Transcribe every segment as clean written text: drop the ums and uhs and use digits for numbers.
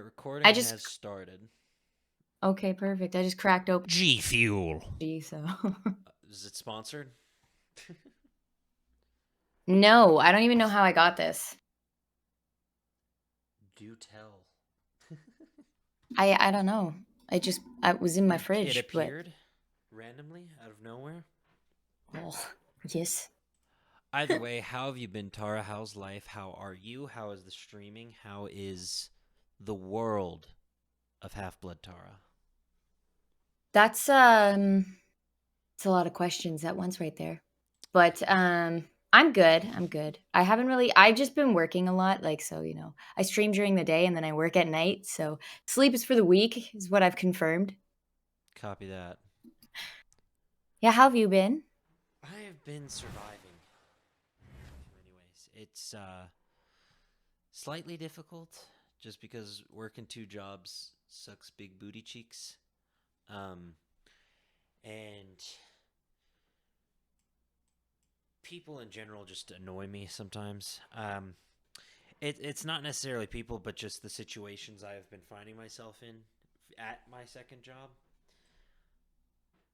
I recording just has started. okay, perfect. I just cracked open G Fuel. so Is it sponsored? No, I don't even know how I got this. Do tell. I don't know. I was in my It fridge, but appeared randomly out of nowhere. oh, yes. Either way, how have you been, Tara? How's life? How are you? How is the streaming? How is the world of Half-Blood Tara? That's it's a lot of questions at once right there. But I'm good. I'm good. I've just been working a lot, like, so, I stream during the day and then I work at night, so sleep is for the weak is what I've confirmed. Copy that. Yeah, how have you been? I have been surviving. In many ways, it's slightly difficult just because working two jobs sucks big booty cheeks. Um, and people in general just annoy me sometimes. It's not necessarily people, but just the situations I have been finding myself in at my second job.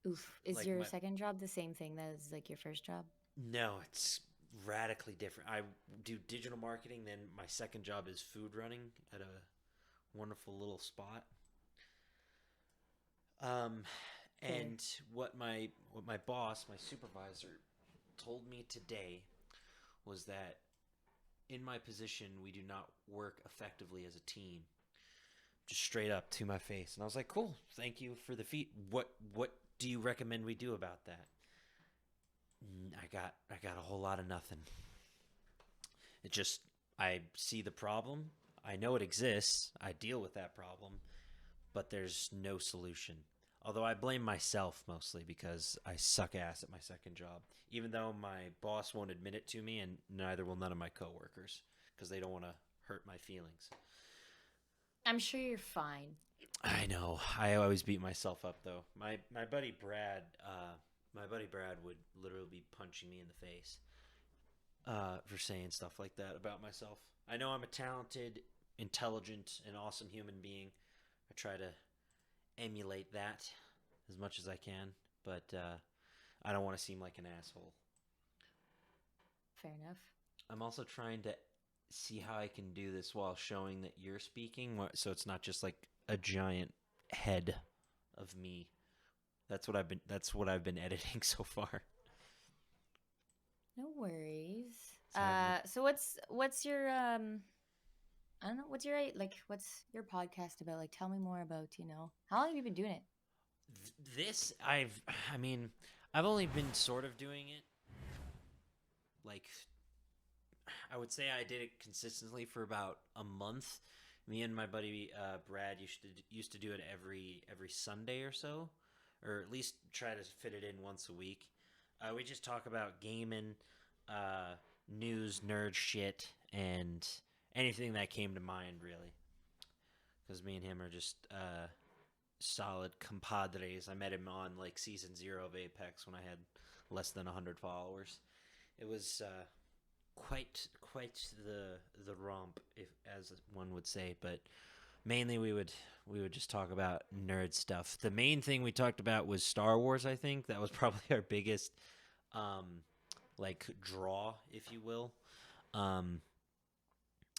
Oof. Is Like your my second job the same thing that is like your first job? No, it's radically different. I do digital marketing, then my second job is food running at a wonderful little spot. Um, Fair. and what my boss, my supervisor, told me today was that in my position, we do not work effectively as a team. Just straight up to my face, and I was like, "Cool, thank you for the feat. What do you recommend we do about that?" I got a whole lot of nothing. It just I see the problem. I know it exists. I deal with that problem, but there's no solution. Although I blame myself mostly because I suck ass at my second job, even though my boss won't admit it to me, and neither will none of my coworkers because they don't want to hurt my feelings. I'm sure you're fine. I know. I always beat myself up though. My buddy Brad would literally be punching me in the face for saying stuff like that about myself. I know I'm a talented, intelligent, and awesome human being. I try to emulate that as much as I can, but I don't want to seem like an asshole. Fair enough. I'm also trying to see how I can do this while showing that you're speaking, so it's not just like a giant head of me. That's what I've been editing so far. No worries. So I have no. So what's your I don't know, what's your podcast about? Like, tell me more about, how long have you been doing it? This I mean, I've only been sort of doing it like I would say I did it consistently for about a month. Me and my buddy Brad used to do it every Sunday or so, or at least try to fit it in once a week. We just talk about gaming, uh, news, nerd shit, and anything that came to mind, really. Because me and him are just solid compadres. I met him on like season 0 of Apex when I had less than 100 followers. It was quite the romp, if as one would say. But mainly we would just talk about nerd stuff. The main thing we talked about was Star Wars. I think that was probably our biggest um, like draw, if you will. Um,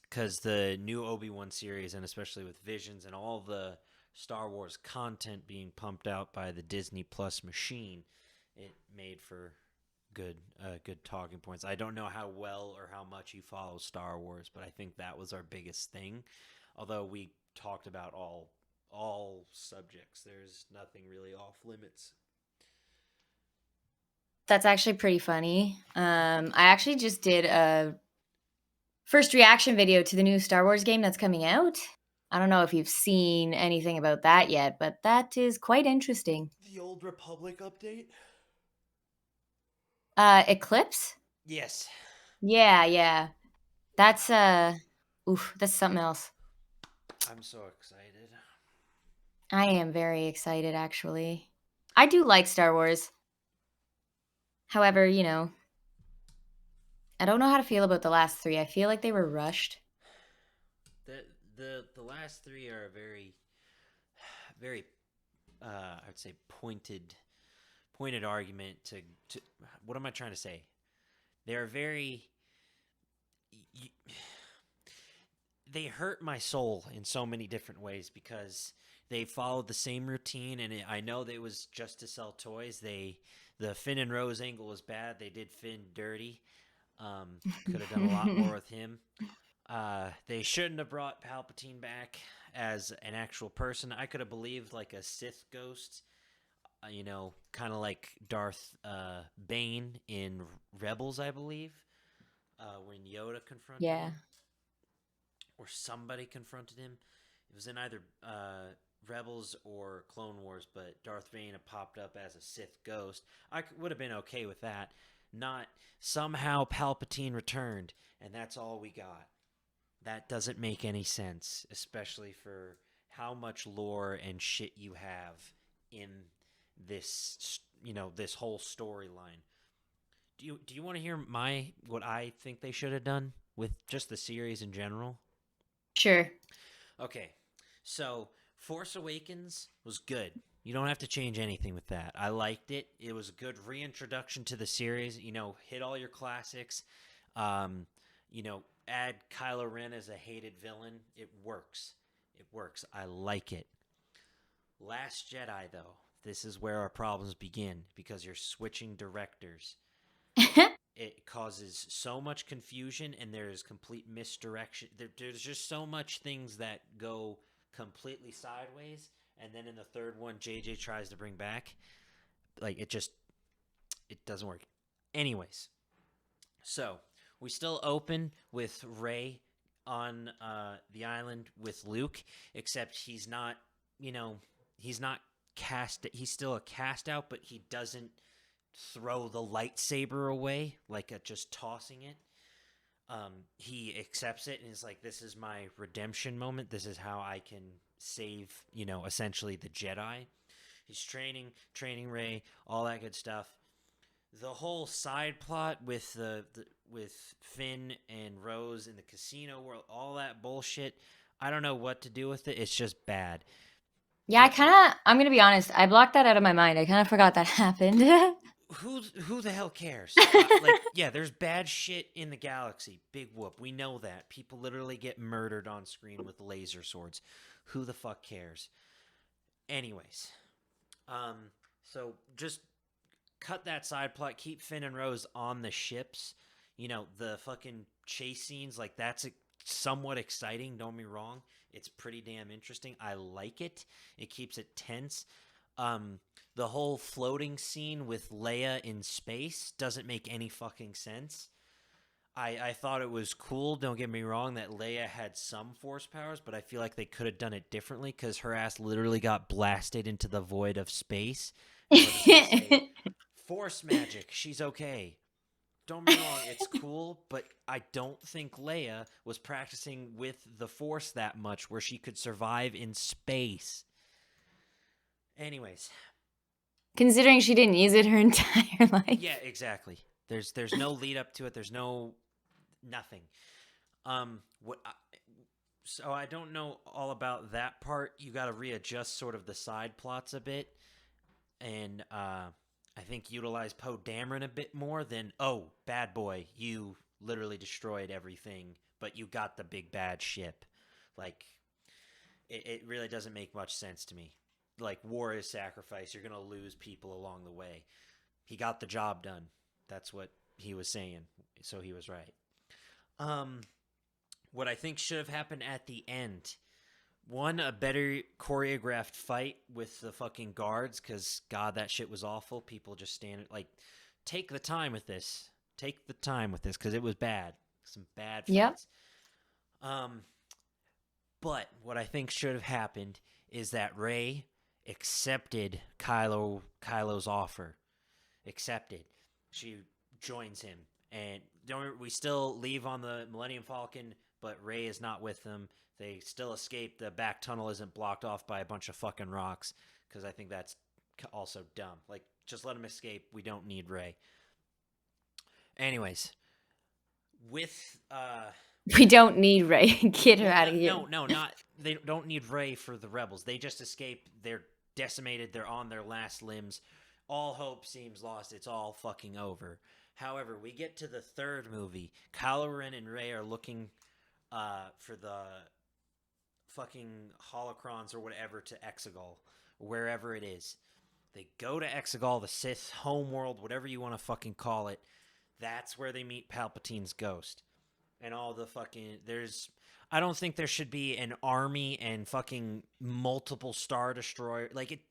because the new Obi-Wan series, and especially with Visions and all the Star Wars content being pumped out by the Disney Plus machine, it made for good talking points. I don't know how well or how much you follow Star Wars, but I think that was our biggest thing. Although we talked about all subjects, there's nothing really off limits. That's actually pretty funny. I actually just did a first reaction video to the new Star Wars game that's coming out. I don't know if you've seen anything about that yet, but that is quite interesting. The Old Republic update? Eclipse? Yes. Yeah, yeah. That's that's something else. I'm so excited. I am very excited actually. I do like Star Wars. However, I don't know how to feel about the last 3. I feel like they were rushed. The The last three are very I'd say pointed argument to what am I trying to say? They're very y- they hurt my soul in so many different ways because they followed the same routine, and I know that it was just to sell toys. The Finn and Rose angle was bad. They did Finn dirty. Could have done a lot more with him. They shouldn't have brought Palpatine back as an actual person. I could have believed like a Sith ghost, kind of like Darth Bane in Rebels, I believe, when Yoda confronted Yeah. him, or somebody confronted him. It was in either Rebels or Clone Wars, but Darth Bane popped up as a Sith ghost. I would have been okay with that. Not somehow Palpatine returned, and that's all we got. That doesn't make any sense, especially for how much lore and shit you have in this whole storyline. Do you want to hear what I think they should have done with just the series in general? Sure. Okay, so Force Awakens was good. You don't have to change anything with that. I liked it. It was a good reintroduction to the series. Hit all your classics. Um, add Kylo Ren as a hated villain. It works. It works. I like it. Last Jedi, though, this is where our problems begin because you're switching directors. It causes so much confusion, and there's complete misdirection. There's just so much things that go completely sideways, and then in the third one JJ tries to bring back, like, it doesn't work. Anyways, so we still open with Rey on the island with Luke, except he's not, he's not cast. He's still a cast out, but he doesn't throw the lightsaber away like just tossing it. He accepts it and is like, "This is my redemption moment. This is how I can save, essentially the Jedi." He's training Rey, all that good stuff. The whole side plot with with Finn and Rose in the casino world, all that bullshit. I don't know what to do with it. It's just bad. Yeah, I'm gonna be honest, I blocked that out of my mind. I kind of forgot that happened. Who the hell cares? Yeah, there's bad shit in the galaxy. Big whoop. We know that. People literally get murdered on screen with laser swords. Who the fuck cares? Anyways, so just cut that side plot. Keep Finn and Rose on the ships. The fucking chase scenes, like, that's somewhat exciting. Don't be wrong. It's pretty damn interesting. I like it. It keeps it tense. The whole floating scene with Leia in space doesn't make any fucking sense. I thought it was cool, don't get me wrong, that Leia had some force powers, but I feel like they could have done it differently because her ass literally got blasted into the void of space. And we're just going to say, force magic, she's okay. Don't be wrong, it's cool, but I don't think Leia was practicing with the Force that much where she could survive in space. Anyways. Considering she didn't use it her entire life. Yeah, exactly. There's no lead up to it. There's no nothing. So I don't know all about that part. You got to readjust sort of the side plots a bit, and I think utilize Poe Dameron a bit more than, oh, bad boy, you literally destroyed everything, but you got the big bad ship. Like, it really doesn't make much sense to me. Like, war is sacrifice. You're gonna lose people along the way. He got the job done. That's what he was saying. So he was right. What I think should have happened at the end. One, a better choreographed fight with the fucking guards, because, God, that shit was awful. People just standing, like, take the time with this. Take the time with this, because it was bad. Some bad Yep. fights. But what I think should have happened is that Rey accepted Kylo's offer. Accepted. She joins him, and we still leave on the Millennium Falcon, but Rey is not with them. They still escape. The back tunnel isn't blocked off by a bunch of fucking rocks, because I think that's also dumb. Like, just let him escape. We don't need Rey. Anyways, with We don't need Ray. Get her Well, out of here. no, not they don't need Rey for the rebels. They just escape. They're decimated. They're on their last limbs. All hope seems lost. It's all fucking over. However, we get to the third movie. Kylo Ren and Rey are looking for the fucking holocrons or whatever to Exegol, wherever it is. They go to Exegol, the Sith homeworld, whatever you want to fucking call it. That's where they meet Palpatine's ghost. And all the fucking there's I don't think there should be an army and fucking multiple star destroyer like it.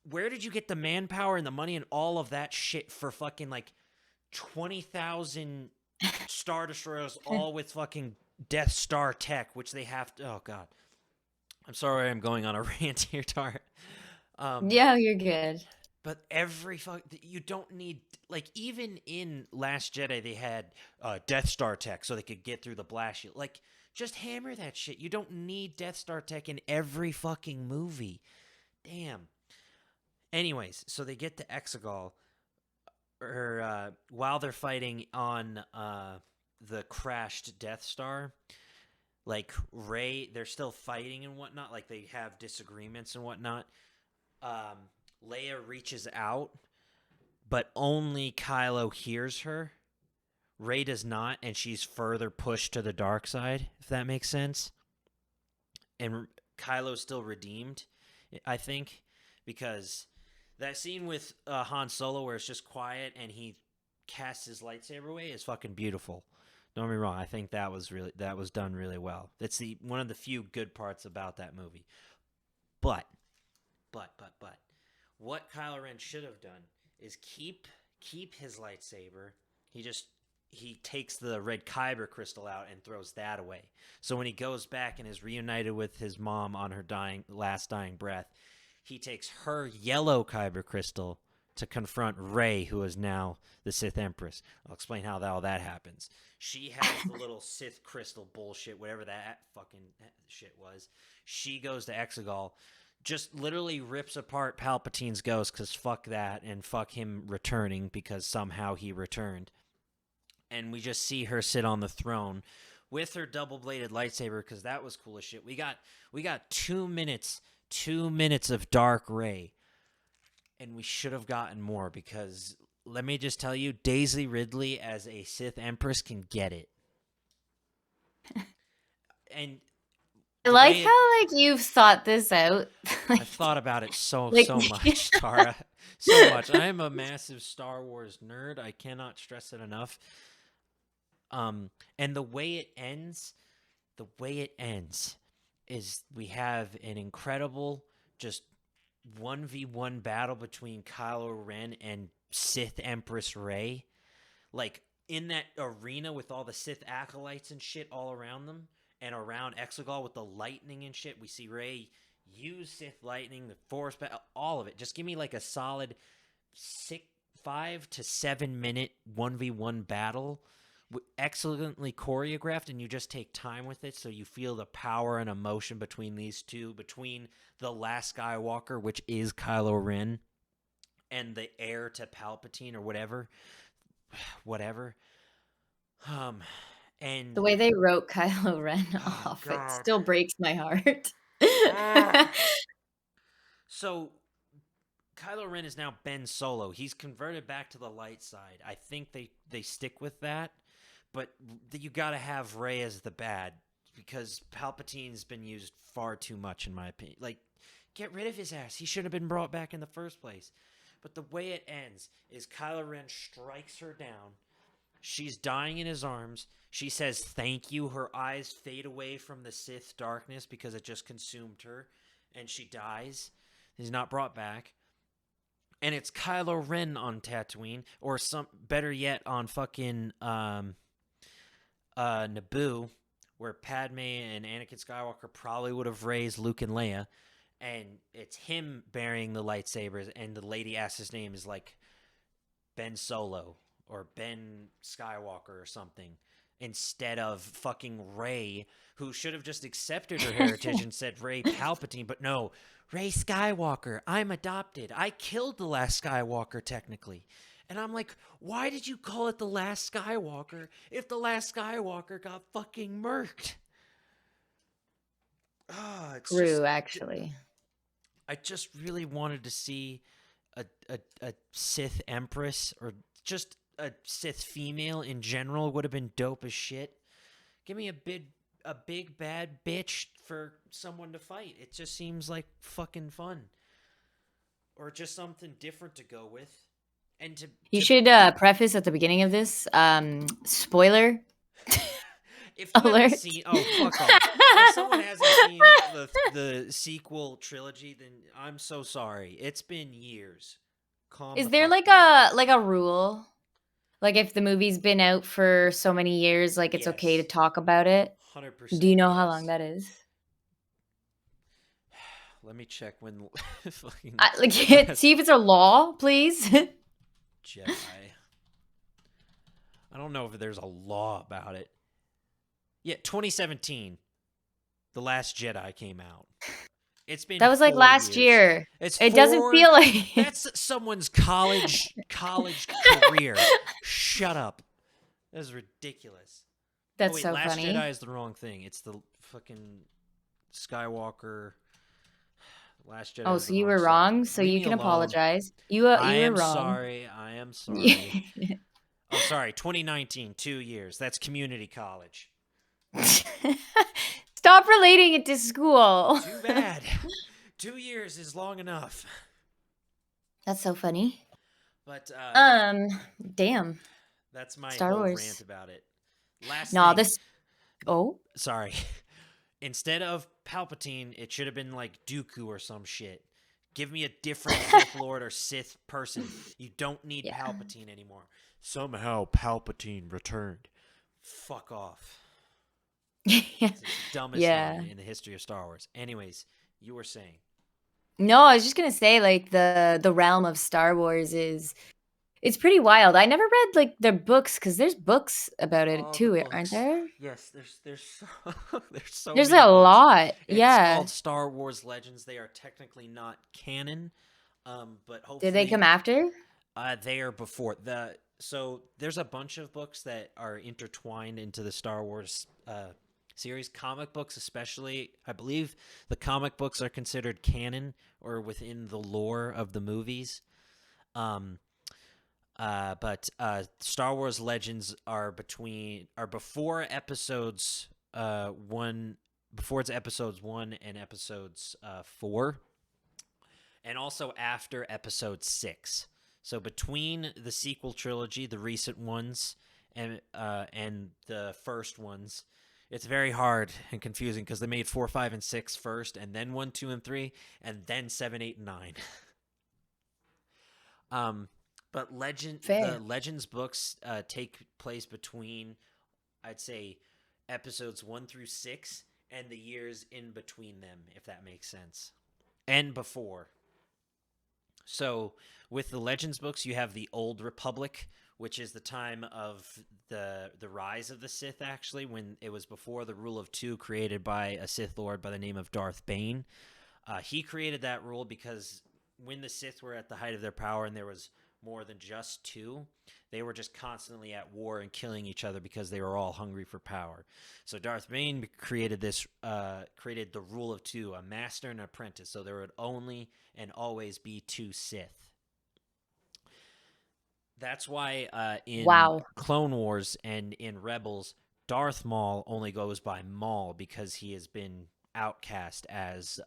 Where did you get the manpower and the money and all of that shit for fucking like 20,000 star destroyers, all with fucking Death Star tech, which they have to? Oh god, I'm sorry, I'm going on a rant here, Tar. Um, Yeah, you're good. but every fuck, you don't need like even in Last Jedi they had Death Star tech so they could get through the blast shield. Like, just hammer that shit. You don't need Death Star tech in every fucking movie. Damn. Anyways, so they get to Exegol, or while they're fighting on the crashed Death Star. Like Rey, they're still fighting and whatnot. Like they have disagreements and whatnot. Um, Leia reaches out, but only Kylo hears her. Rey does not, and she's further pushed to the dark side, if that makes sense. And Kylo's still redeemed, I think, because that scene with Han Solo where it's just quiet and he casts his lightsaber away is fucking beautiful. Don't get me wrong, I think that was done really well. That's the one of the few good parts about that movie. But what Kylo Ren should have done is keep his lightsaber. He takes the red kyber crystal out and throws that away. So when he goes back and is reunited with his mom on her last dying breath, he takes her yellow kyber crystal to confront Rey, who is now the Sith Empress. I'll explain how all that happens. She has the little Sith crystal bullshit, whatever that fucking shit was. She goes to Exegol, just literally rips apart Palpatine's ghost because fuck that and fuck him returning because somehow he returned. And we just see her sit on the throne with her double-bladed lightsaber because that was cool as shit. We got 2 minutes of dark Rey, and we should have gotten more because let me just tell you, Daisy Ridley as a Sith Empress can get it. And I the like way how like you've thought this out. Like, I've thought about it so like much, Tara, so much. I am a massive Star Wars nerd. I cannot stress it enough. And the way it ends is we have an incredible just 1v1 battle between Kylo Ren and Sith Empress Rey. Like in that arena with all the Sith acolytes and shit all around them and around Exegol with the lightning and shit. We see Rey use Sith lightning, the Force, all of it. Just give me like a solid 5 to 7 minute 1v1 battle, excellently choreographed, and you just take time with it so you feel the power and emotion between these two, between the last Skywalker, which is Kylo Ren, and the heir to Palpatine or whatever. And the way they wrote Kylo Ren oh off, it god. still breaks my heart. Ah. So Kylo Ren is now Ben Solo. He's converted back to the light side. I think they stick with that, but you got to have Rey as the bad because Palpatine's been used far too much in my opinion. Like, get rid of his ass. He should have been brought back in the first place. But the way it ends is Kylo Ren strikes her down. She's dying in his arms. She says thank you. Her eyes fade away from the Sith darkness because it just consumed her, and she dies. He's not brought back. And it's Kylo Ren on Tatooine, or some better yet on fucking Naboo, where Padme and Anakin Skywalker probably would have raised Luke and Leia, and it's him bearing the lightsabers, and the lady asks his name is like Ben Solo or Ben Skywalker or something, instead of fucking Rey, who should have just accepted her heritage and said Rey Palpatine, but no, Rey Skywalker, I'm adopted. I killed the last Skywalker, technically. And I'm like, why did you call it The Last Skywalker if The Last Skywalker got fucking murked? Ah, it's just True, actually. I just really wanted to see a Sith Empress or just a Sith female in general would have been dope as shit. Give me a big bad bitch for someone to fight. It just seems like fucking fun. Or just something different to go with. And You to should preface at the beginning of this spoiler if you haven't alert. seen, oh fuck off. If someone hasn't seen the sequel trilogy, then I'm so sorry. It's been years. Calm Is the there fuck down. like a rule? Like if the movie's been out for so many years, like it's okay to Yes. talk about it? Do 100% you know how long yes. that is? Let me check when fucking Like see last if it's a law, please. Jedi. I don't know if there's a law about it. Yeah, 2017, The Last Jedi came out. It's been That was like 4 last years. year. It's It doesn't four. feel like That's someone's college career. Shut up. That is ridiculous. Oh That's wait, so Last funny. Jedi is the wrong thing. It's the fucking Skywalker. Last Jedi Oh, is so the you wrong were Star wrong, Wars. so Leave you me can alone. apologize. I You were am wrong. sorry. I am sorry. Oh, sorry. 2019, 2 years. That's community college. Stop relating it to school. Too bad. 2 years is long enough. That's so funny. But Um, damn. that's my Star whole rant Wars. about it. Last No, thing. this oh, Sorry. Instead of Palpatine, it should have been like Dooku or some shit. Give me a different Sith Lord or Sith person. You don't need yeah. Palpatine anymore. Somehow Palpatine returned. Fuck off. It's the dumbest Yeah. line in the history of Star Wars. Anyways, you were saying. No, I was just gonna say, like, the realm of Star Wars is it's pretty wild. I never read, like, their books because there's books about it Oh, the too, aren't books. there? Yes, there's so, there's so There's many a books. lot. It's Yeah. called Star Wars Legends. They are technically not canon, but Did they come hopefully after? they are before the. So there's a bunch of books that are intertwined into the Star Wars series. Comic books, especially, I believe the comic books are considered canon or within the lore of the movies. Um, but Star Wars Legends are before episodes one before it's episodes 1 and episodes 4, and also after episode 6. So between the sequel trilogy, the recent ones, and the first ones, it's very hard and confusing because they made 4, 5, and 6 first, and then 1, 2, and 3, and then 7, 8, and 9. Um, but the Fair. Legends books take place between, I'd say, episodes 1 through 6 and the years in between them, if that makes sense, and before. So with the Legends books, you have the Old Republic, which is the time of the rise of the Sith. Actually, when it was before the Rule of Two, created by a Sith Lord by the name of Darth Bane. He created that rule because when the Sith were at the height of their power and there was more than just two, they were just constantly at war and killing each other because they were all hungry for power. So Darth Bane created created the rule of two, a master and an apprentice. So there would only and always be two Sith. That's why in Wow. Clone Wars and in Rebels, Darth Maul only goes by Maul because he has been outcast as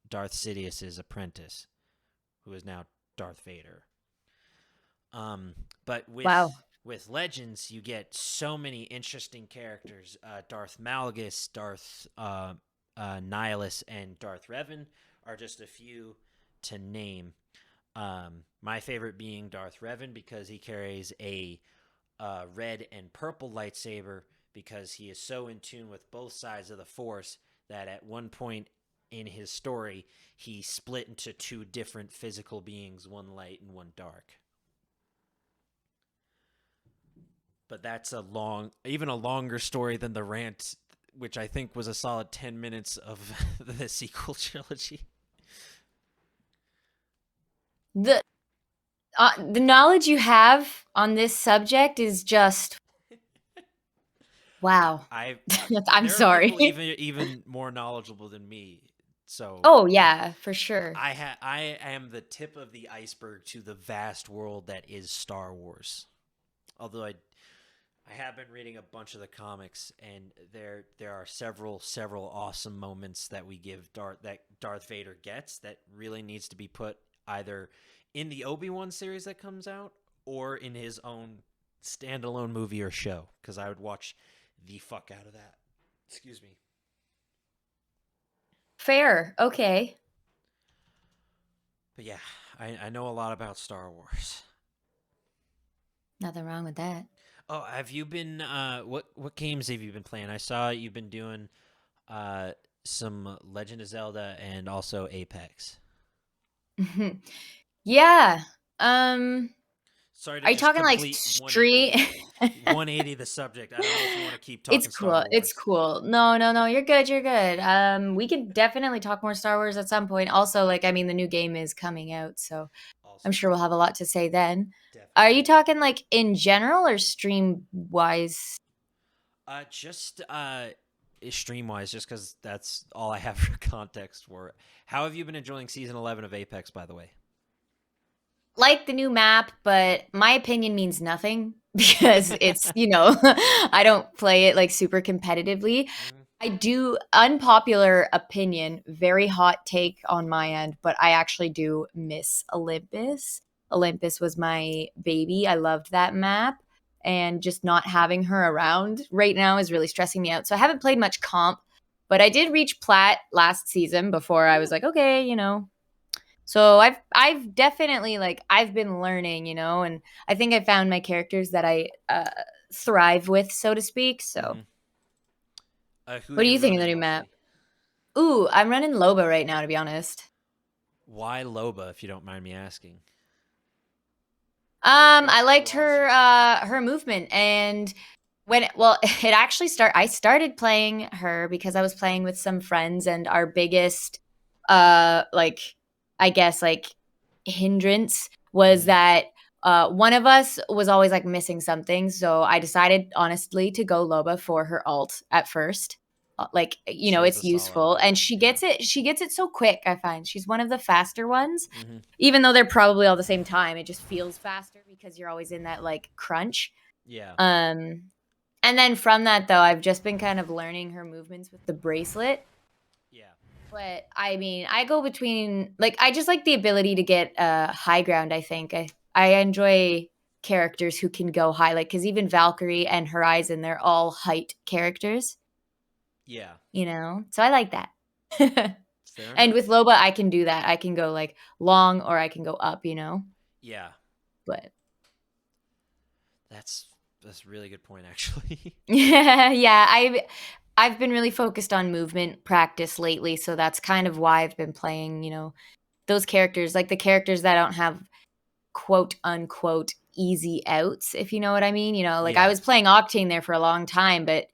Darth Sidious's apprentice, who is now Darth Vader. But Wow. with Legends, you get so many interesting characters. Darth Malgus, Darth Nihilus, and Darth Revan are just a few to name. My favorite being Darth Revan because he carries a red and purple lightsaber because he is so in tune with both sides of the Force that at one point in his story, he split into two different physical beings, one light and one dark. But that's even a longer story than the rant, which I think was a solid 10 minutes of the sequel trilogy. The The knowledge you have on this subject is just wow. I'm There are people sorry. even more knowledgeable than me. So Oh yeah, for sure. I am the tip of the iceberg to the vast world that is Star Wars. Although I have been reading a bunch of the comics, and there are several awesome moments that we give Darth Vader gets that really needs to be put either in the Obi-Wan series that comes out or in his own standalone movie or show, because I would watch the fuck out of that. Excuse me. Fair. Okay. But yeah, I know a lot about Star Wars. Nothing wrong with that. Oh, have you been what games have you been playing? I saw you've been doing uh some Legend of Zelda and also Apex. Yeah. Um, Sorry to are you just talking like complete street? 180 the subject. I don't know if you want to keep It's talking Star cool. It's Wars. cool. No, no, no. You're good. You're good. We can definitely talk more Star Wars at some point. Also, like, I mean, the new game is coming out, so I'm Also sure we'll true. have a lot to say then. Are you Definitely. talking like in general or stream wise? Just stream wise, just because that's all I have for context for it. How have you been enjoying season 11 of Apex, by the way? Like the new map, but my opinion means nothing because it's I don't play it like super competitively. Mm-hmm. I do unpopular opinion, very hot take on my end, but I actually do miss Olympus. Olympus was my baby. I loved that map. And just not having her around right now is really stressing me out. So I haven't played much comp, but I did reach plat last season before I was Ooh. like, okay. So I've definitely like I've been learning, and I think I found my characters that I thrive with, so to speak. So Mm-hmm. Who what do do you you think run of the in new map? mostly? Ooh, I'm running Loba right now, to be honest. Why Loba, if you don't mind me asking? Or what I liked draws you to her? her movement and it actually I started playing her because I was playing with some friends and our biggest like I guess like hindrance was Mm-hmm. that one of us was always like missing something. So I decided honestly to go Loba for her ult at first. Like She is a it's solid useful ult. and Yeah. she gets it so quick, I find. She's one of the faster ones. Mm-hmm. Even though they're probably all the same time, it just feels faster because you're always in that like crunch. Yeah. Um and then from that though, I've just been kind of learning her movements with the bracelet. Yeah. But I mean, I go between like I just like the ability to get high ground, I think. I enjoy characters who can go high like cuz even Valkyrie and Horizon, they're all height characters, Yeah. So I like that. Fair And enough. with Loba, I can do that. I can go like long or I can go up. Yeah. But That's that's a really good point actually. yeah, I've been really focused on movement practice lately, so that's kind of why I've been playing, those characters, like the characters that don't have quote unquote easy outs, if you know what I mean. Like I Yeah. was playing Octane there for a long time, but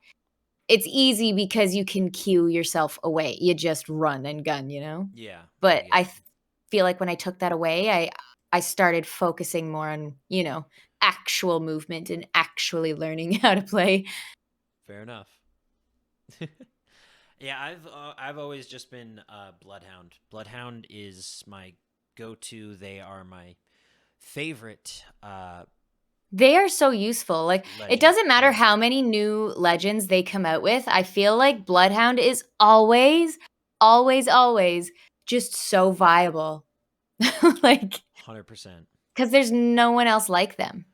it's easy because you can cue yourself away. You just run and gun. Yeah. I But get I it. feel like when I took that away, I started focusing more on, actual movement and actually learning how to play. Fair enough. Yeah, I've always just been Bloodhound. Bloodhound is my go-to. They are my favorite They are so useful. Like, it legend. doesn't matter Yeah. how many new legends they come out with. I feel like Bloodhound is always, always, always just so viable. Like, 100%. because there's no one else like them.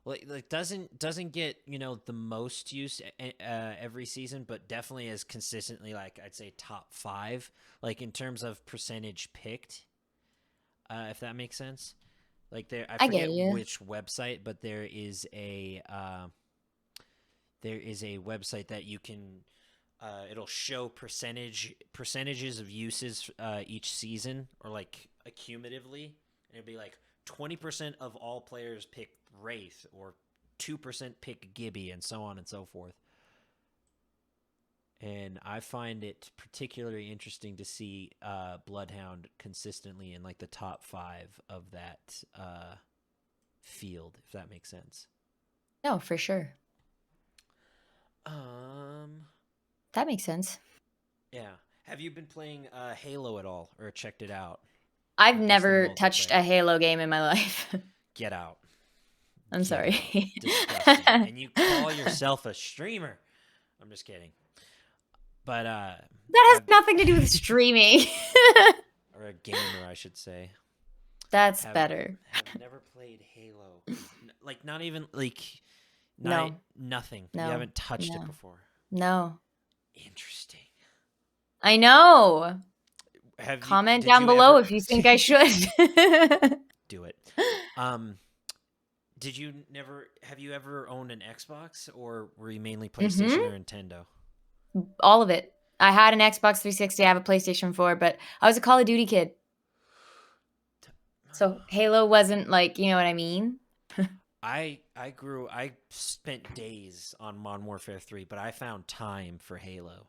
Like doesn't get the most use every season, but definitely is consistently like I'd say top 5, like in terms of percentage picked, if that makes sense. Like I I get forget you. which website, but there is a website that you can it'll show percentages of uses each season, or like accumulatively, and it'd be like 20% of all players pick Wraith, or 2% pick Gibby, and so on and so forth. And I find it particularly interesting to see Bloodhound consistently in like the top 5 of field, if that makes sense. No, for sure. Um, That makes sense. yeah. Have you been playing Halo at all, or checked it out? I've At least the never touched multiplayer. a Halo game in my life. Get out. I'm Get sorry. out. Disgusting. And you call yourself a streamer. I'm just kidding. But That has have nothing to do with streaming. or a gamer, I should say. That's Have better. have never played Halo. Like not even like not No, nothing. You no, haven't touched it no, before. no. Interesting. I know. Have you Comment did down you below ever if you think I should. do it? Um did you never have you ever owned an Xbox, or were you mainly PlayStation Hmm. or Nintendo? All of it. I had an Xbox 360. I have a PlayStation 4, but I was a Call of Duty kid. So Halo wasn't like, you know what I mean? I spent days on Modern Warfare 3, but I found time for Halo.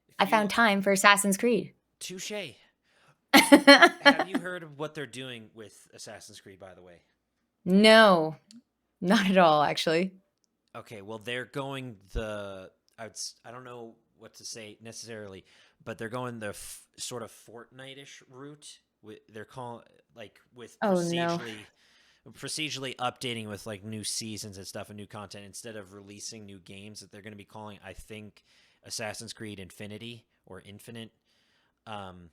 If I you found time for Assassin's Creed. touche. No, Have you heard of what they're doing with Assassin's Creed, by the way? not at all, actually. Okay, well they're going the I don't know what to say necessarily, but they're going the sort of Fortnite-ish route. They're calling like with Oh no. procedurally updating with like new seasons and stuff and new content instead of releasing new games that they're going to be calling, I think, Assassin's Creed Infinity or Infinite. Um,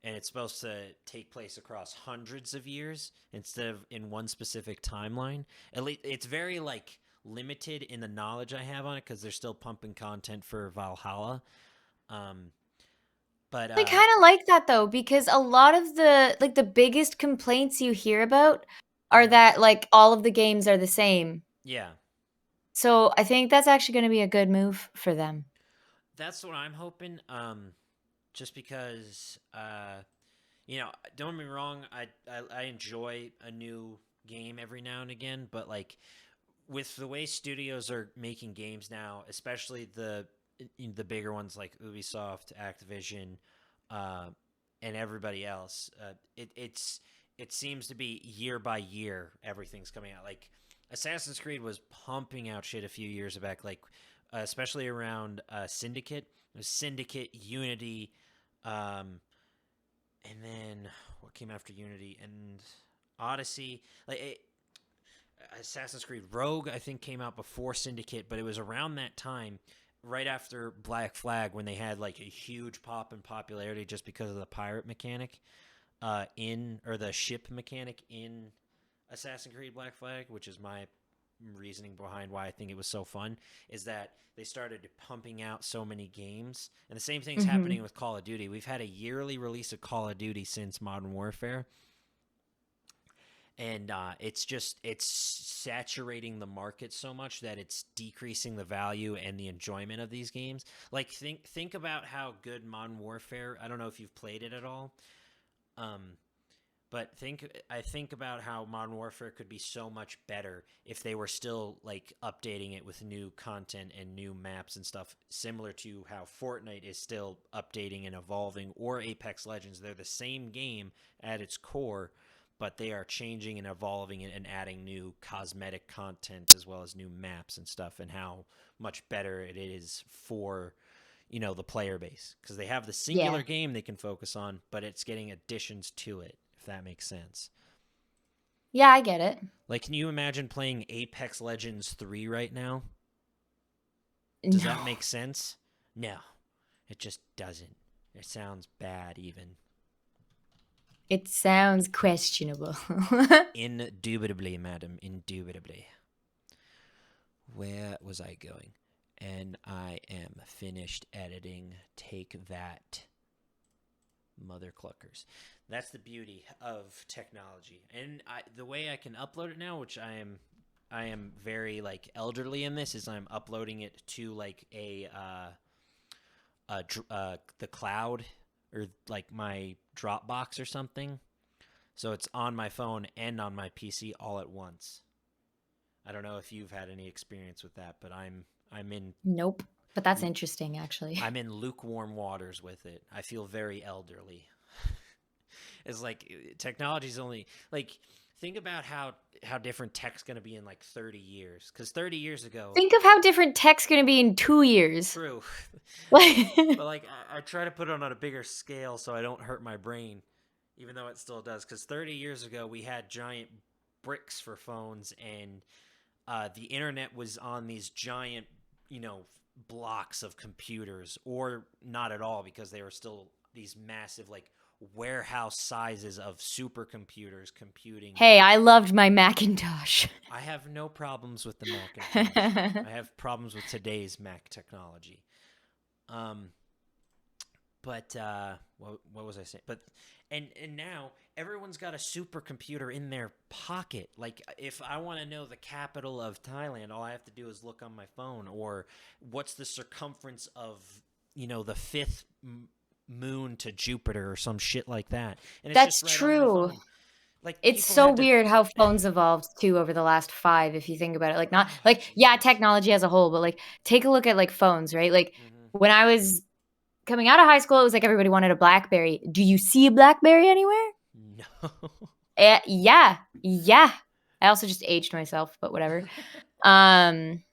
and it's supposed to take place across hundreds of years instead of in one specific timeline. At least it's very like limited in the knowledge I have on it because they're still pumping content for Valhalla. Um, but I kind of like that though, because a lot of the biggest complaints you hear about are mhm. that like all of the games are the same. Yeah, So I think that's actually going to be a good move for them. that's what I'm hoping. Just because don't get me wrong, I enjoy a new game every now and again, but like with the way studios are making games now, especially the bigger ones like Ubisoft, Activision, uh, and everybody else, it seems to be year by year everything's coming out. Like Assassin's Creed was pumping out shit a few years back, like especially around Syndicate. It was Syndicate, Unity, um, and then what came after Unity and Odyssey. Assassin's Creed Rogue, I think, came out before Syndicate, but it was around that time, right after Black Flag, when they had like a huge pop in popularity just because of the pirate mechanic or the ship mechanic in Assassin's Creed Black Flag, which is my reasoning behind why I think it was so fun, is that they started pumping out so many games. And the same thing's happening Mhm. with Call of Duty. We've had a yearly release of Call of Duty since Modern Warfare, and it's saturating the market so much that it's decreasing the value and the enjoyment of these games. Like think about how good Modern Warfare. I don't know if you've played it at all, um, but I think about how Modern Warfare could be so much better if they were still like updating it with new content and new maps and stuff, similar to how Fortnite is still updating and evolving, or Apex Legends. They're the same game at its core, but they are changing and evolving it and adding new cosmetic content as well as new maps and stuff, and how much better it is for the player base, because they have the singular Yeah. game they can focus on, but it's getting additions to it, if that makes sense. Yeah, I get it. Like, can you imagine playing Apex Legends 3 right now? Does that No. make sense? No, it just doesn't. It sounds bad, even. It sounds questionable. Indubitably, madam, indubitably. Where was I going? And I am finished editing. Take that, mother cluckers. That's the beauty of technology, and the way I can upload it now, which I am very like elderly in this, is I'm uploading it to like the cloud, or like my Dropbox or something, so it's on my phone and on my PC all at once. I don't know if you've had any experience with that, but I'm in Nope. But that's interesting, actually. I'm in lukewarm waters with it. I feel very elderly. It's like technology's only like think about how different tech's going to be in like 30 years, cuz 30 years ago, Think of how different tech's gonna be in 2 years. true. Like But like I try to put it on a bigger scale so I don't hurt my brain, even though it still does. Because 30 years ago we had giant bricks for phones, and the internet was on these giant, you know, blocks of computers, or not at all because they were still these massive like warehouse sizes of supercomputers computing. hey, I loved my Macintosh. I have no problems with the Macintosh. I have problems with today's Mac technology. Um, but what was I saying? But and now everyone's got a supercomputer in their pocket. Like if I want to know the capital of Thailand, all I have to do is look on my phone, or what's the circumference of, you know, the fifth moon to Jupiter or some shit like that, and it's That's just right on my true. phone. Like It's people so had to. weird how phones evolved too over the last 5, if you think about it. Like, not Oh like, yeah, Jesus. technology as a whole, but like, take a look at like phones, right? Like, Hmm. when I was coming out of high school, it was like everybody wanted a Blackberry. Do you see a Blackberry anywhere? No. Yeah, yeah. I also just aged myself, but whatever. Um,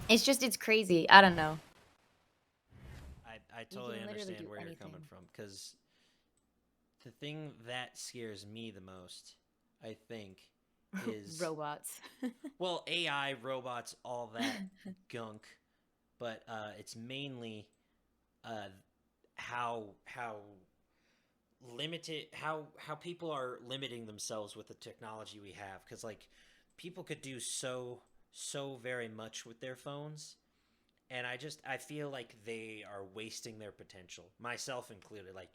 it's crazy. I don't know. I You totally can literally understand do where you're coming anything. from, because the thing that scares me the most, I think, is, Robots. well, AI, robots, all that gunk, but it's mainly uh, how limited, how people are limiting themselves with the technology we have, because like people could do so very much with their phones, and I feel like they are wasting their potential, myself included. Like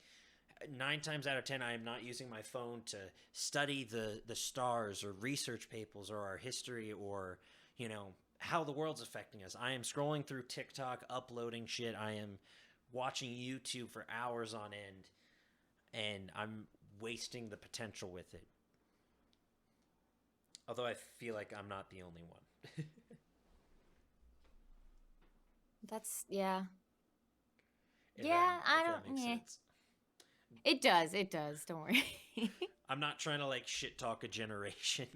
9 times out of 10, I am not using my phone to study the stars or research papers or our history, or, you know, how the world's affecting us. I am scrolling through TikTok, uploading shit. I am watching YouTube for hours on end, and I'm wasting the potential with it. Although I feel like I'm not the only one. That's yeah. if that Yeah, I if that don't makes yeah. sense. It does. It does. Don't worry. I'm not trying to like shit talk a generation.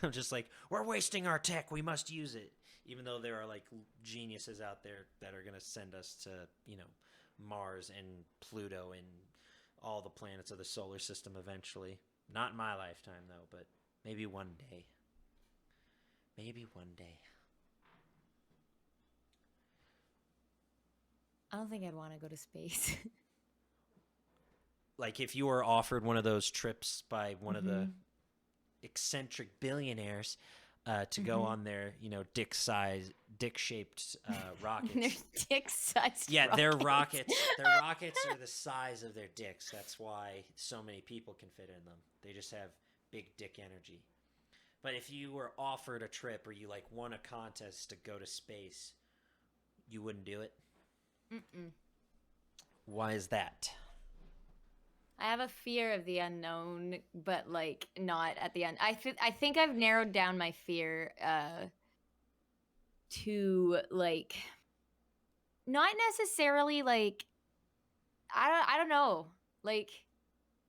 I'm just like, we're wasting our tech. We must use it. Even though there are like geniuses out there that are going to send us to, you know, Mars and Pluto and all the planets of the solar system eventually. Not in my lifetime though, but maybe one day. Maybe one day. I don't think I'd want to go to space. Like if you were offered one of those trips by one of the Mhm. eccentric billionaires to go Mhm. on their, you know, dick shaped Their rockets. dick-sized Yeah, rockets. their rockets are the size of their dicks. That's why so many people can fit in them. They just have big dick energy. But if you were offered a trip, or you like won a contest to go to space, you wouldn't do it. Mm-mm. Why is that? I have a fear of the unknown, but like not at the end. I think I've narrowed down my fear to like not necessarily like I don't know. Like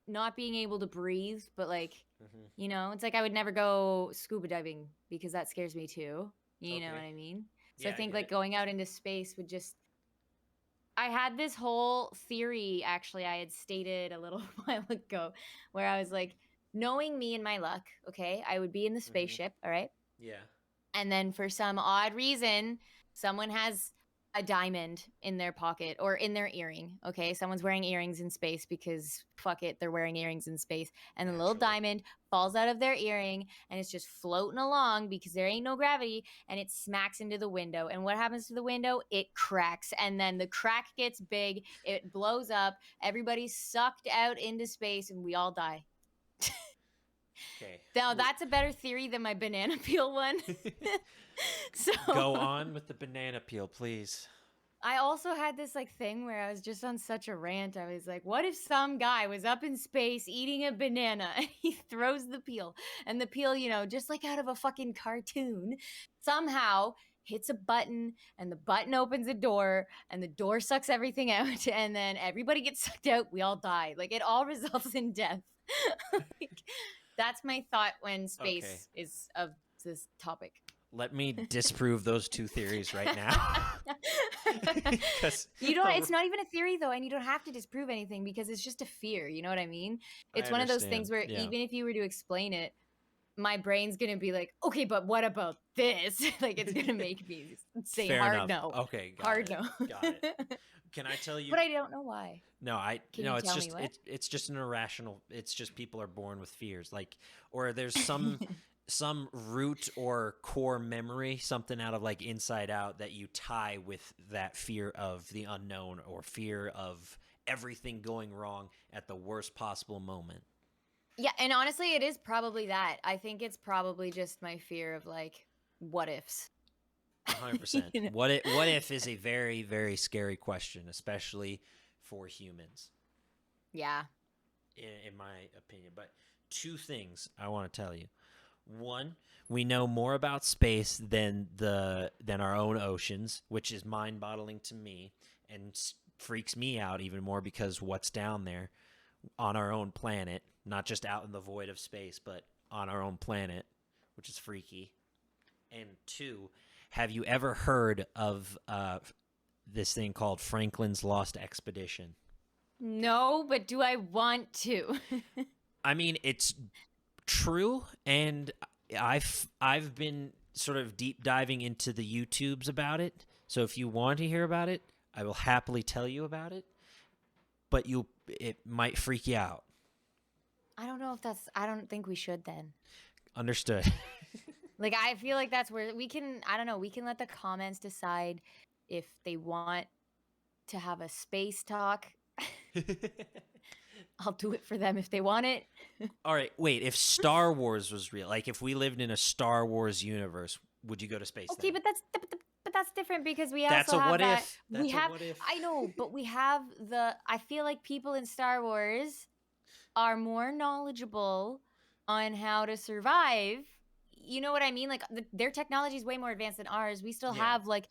not being able to breathe, but like, Hmm. it's like I would never go scuba diving because that scares me too. You know what Okay. I mean? So I Yeah, I think get like it. going out into space would just I had this whole theory actually I had stated a little while ago where I was like, knowing me and my luck, okay, I would be in the Hmm. spaceship, all right? Yeah. And then for some odd reason, someone has a diamond in their pocket or in their earring. Okay. Someone's wearing earrings in space because fuck it, they're wearing earrings in space. And the little Naturally. diamond falls out of their earring and it's just floating along because there ain't no gravity and it smacks into the window. And what happens to the window? It cracks. And then the crack gets big, it blows up, everybody's sucked out into space, and we all die. Okay. Now, that's a better theory than my banana peel one. So Go on with the banana peel, please. I also had this like thing where I was just on such a rant. I was like, what if some guy was up in space eating a banana and he throws the peel and the peel, just like out of a fucking cartoon, somehow hits a button and the button opens a door and the door sucks everything out and then everybody gets sucked out. We all die. Like it all results in death. Like, That's my thought when Okay. space is of this topic. Let me disprove those two theories right now. Because You don't it's not even a theory though, and you don't have to disprove anything because it's just a fear, you know what I mean? I It's one of those understand. things where Yeah. even if you were to explain it, my brain's gonna be like, okay, but what about this? Like it's gonna make me say Fair hard enough. no. Okay, got Hard it. no. Got it. Can I tell But you? I don't know why. No, I Can no. you It's tell me just what? it's just an irrational. It's just people are born with fears, like, or there's some root or core memory, something out of like Inside Out that you tie with that fear of the unknown or fear of everything going wrong at the worst possible moment. Yeah, and honestly, it is probably that. I think it's probably just my fear of like what ifs. 100%. You know? What if is a very very scary question, especially for humans, Yeah. in my opinion. But two things I want to tell you. One, we know more about space than our own oceans, which is mind-boggling to me and freaks me out even more because what's down there on our own planet, not just out in the void of space, but on our own planet, which is freaky. And two, have you ever heard of this thing called Franklin's Lost Expedition? No, but do I want to? I mean, it's true, and I've been sort of deep diving into the YouTubes about it. So if you want to hear about it, I will happily tell you about it. But it might freak you out. I don't know if that's I don't think we should then. Understood. Like I feel like that's where we can I don't know, we can let the comments decide if they want to have a space talk. I'll do it for them if they want it. All right, wait. If Star Wars was real, like if we lived in a Star Wars universe, would you go to space Okay, then? but that's different because we That's also a have what that if. we That's a have what if. I know, but we have the I feel like people in Star Wars are more knowledgeable on how to survive. You know what I mean? Like their technology is way more advanced than ours. We still Yeah, have like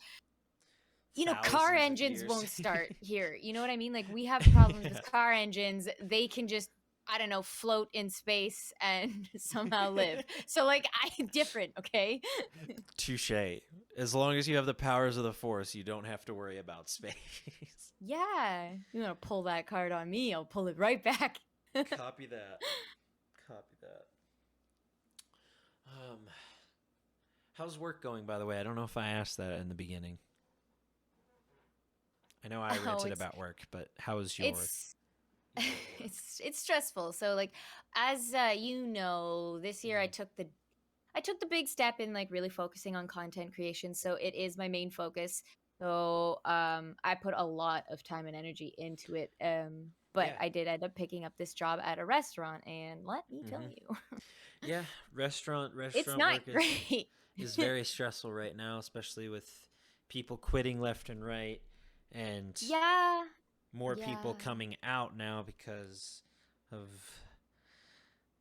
car thousands of engines years. won't start here. You know what I mean? Like we have problems Yeah. with car engines. They can just I don't know, float in space and somehow live. So like I different, okay? Touche. As long as you have the powers of the Force, you don't have to worry about space. Yeah. You want to pull that card on me, I'll pull it right back. Copy that. Copy that. Um, how's work going, by the way? I don't know if I asked that in the beginning. I know I Oh, ranted about work, but how is your it's your work? it's stressful. So like as you know, this year Mm. I took the big step in like really focusing on content creation. So it is my main focus. So I put a lot of time and energy into it. But Yeah. I did end up picking up this job at a restaurant and let me tell Hmm. you, Yeah. it's Restaurant not work great. is very stressful right now, especially with people quitting left and right, and Yeah. more people Yeah. coming out now because of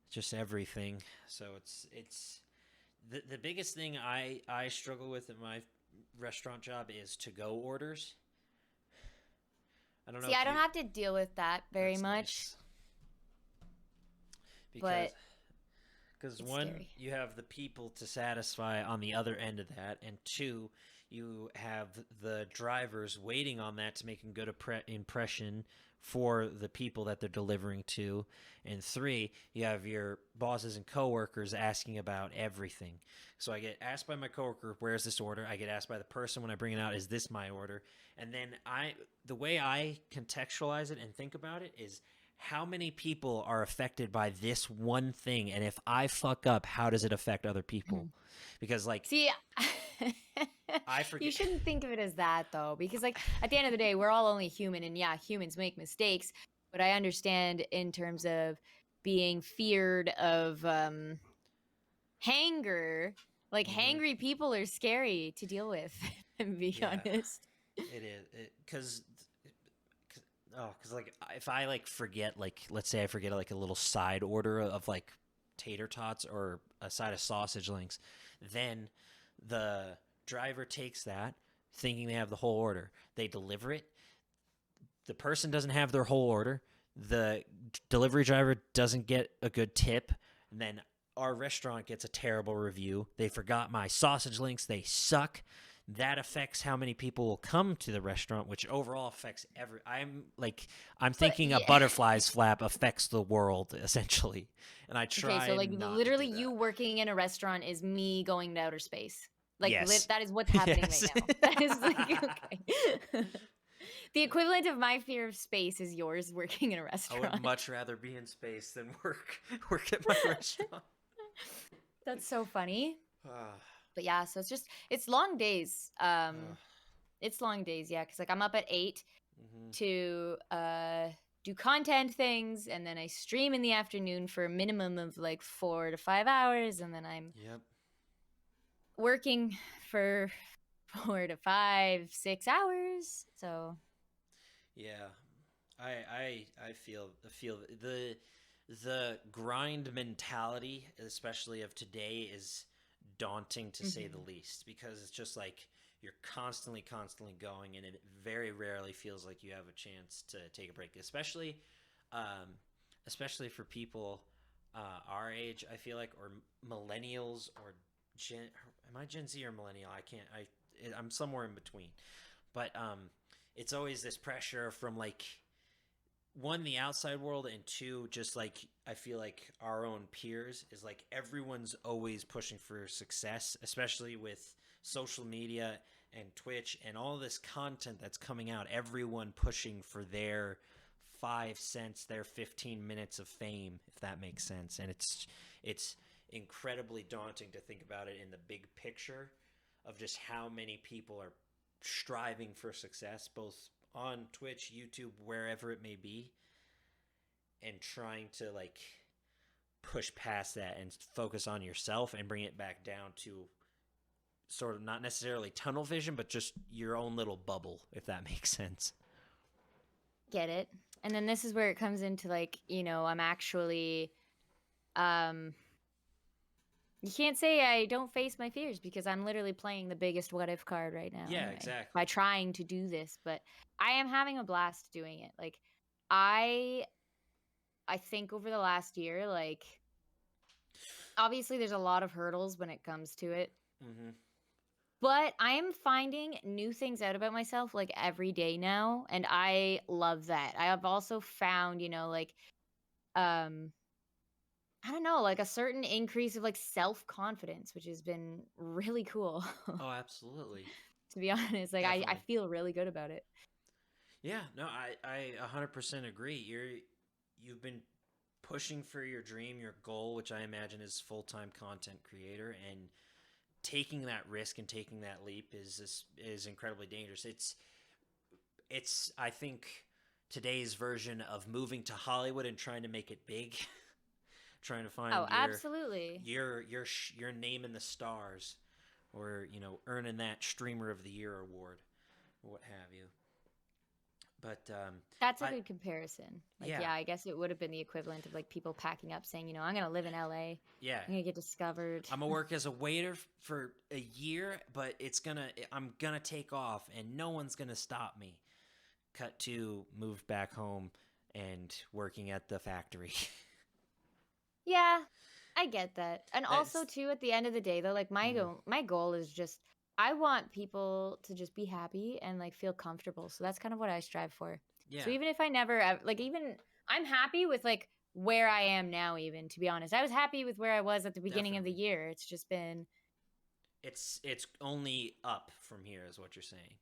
just everything. So it's the biggest thing I struggle with at my restaurant job is to go orders. I don't know See, if I don't you. have to deal with that very That's much, nice because but it's one, scary. you have the people to satisfy on the other end of that, and two, you have the drivers waiting on that to make a good impression for the people that they're delivering to, and three, you have your bosses and coworkers asking about everything. So I get asked by my coworker, "Where's this order?" I get asked by the person when I bring it out, "Is this my order?" And then the way I contextualize it and think about it is how many people are affected by this one thing, and if I fuck up, how does it affect other people? Because like See, I you forget. shouldn't think of it as that though, because like at the end of the day, we're all only human, and yeah, humans make mistakes. But I understand in terms of being feared of hanger, like Hmm. hangry people are scary to deal with. To be Yeah, honest. it is because because like if I like forget, like let's say I forget like a little side order of like tater tots or a side of sausage links, then the driver takes that thinking they have the whole order. They deliver it. The person doesn't have their whole order. The delivery driver doesn't get a good tip. and then our restaurant gets a terrible review. They forgot my sausage links. They suck. That affects how many people will come to the restaurant, which overall affects every. I'm But thinking a yeah. butterfly's flap affects the world essentially, and I Okay, so try like not to literally do you that. working in a restaurant is me going to outer space. Like Yes, that is what's happening right yes. now. That is like okay. The equivalent of my fear of space is yours working in a I would restaurant. much rather be in space than work at my restaurant. That's so funny. Ah, But yeah, so it's long days. ah, It's long days, yeah, because like I'm up at 8 mhm. to do content things, and then I stream in the afternoon for a minimum of like 4 to 5 hours, and then I'm Yep. working for 4 to 5, 6 hours. So Yeah. I feel the grind mentality, especially of today, is daunting to say the mhm. least because it's just like you're constantly going, and it very rarely feels like you have a chance to take a break, um, especially for people our age. I feel like, or millennials, or Gen. Am I Gen Z or millennial? I can't. I'm somewhere in between, but it's always this pressure from like one, the outside world, and two, just like I feel like our own peers, is like everyone's always pushing for success, especially with social media and Twitch and all this content that's coming out. Everyone pushing for their 5 cents, their 15 minutes of fame, if that makes sense. And it's incredibly daunting to think about it in the big picture of just how many people are striving for success, both on Twitch, YouTube, wherever it may be, and trying to like push past that and focus on yourself and bring it back down to sort of not necessarily tunnel vision, but just your own little bubble, if that makes sense. Get it. And then this is where it comes into like, I'm actually um you can't say I don't face my fears because I'm literally playing the biggest what if card right now Yeah, anyway by exactly. trying to do this, but I am having a blast doing it. Like I I think over the last year, like obviously there's a lot of hurdles when it comes to it, Mm-hmm. but I am finding new things out about myself like every day now, and I love that. I have also found, like um I don't know, like a certain increase of like self-confidence, which has been really cool. Oh, absolutely. To be honest, like I Definitely. feel really good about it. Yeah, no, I 100% agree. You've been pushing for your dream, your goal, which I imagine is full-time content creator, and taking that risk and taking that leap is incredibly dangerous. It's I think today's version of moving to Hollywood and trying to make it big, trying to Oh, find absolutely. your name in the stars, or earning that Streamer of the Year award, or what have you. But That's a I good comparison. Like, yeah yeah, I guess it would have been the equivalent of like people packing up saying, I'm gonna live in LA. yeah I'm gonna get discovered. I'm gonna work as a waiter for a year, but I'm gonna take off, and no one's gonna stop me. Cut to moved back home and working at the factory. Yeah, I get that. And also That's too, at the end of the day though, like mhm. my goal is just I want people to just be happy and like feel comfortable. So that's kind of what I strive for. So Yeah, even if I never like even I'm happy with like where I am now, even to be honest. I was happy with where I was at the beginning of the definitely. year. It's just been It's only up from here, is what you're saying.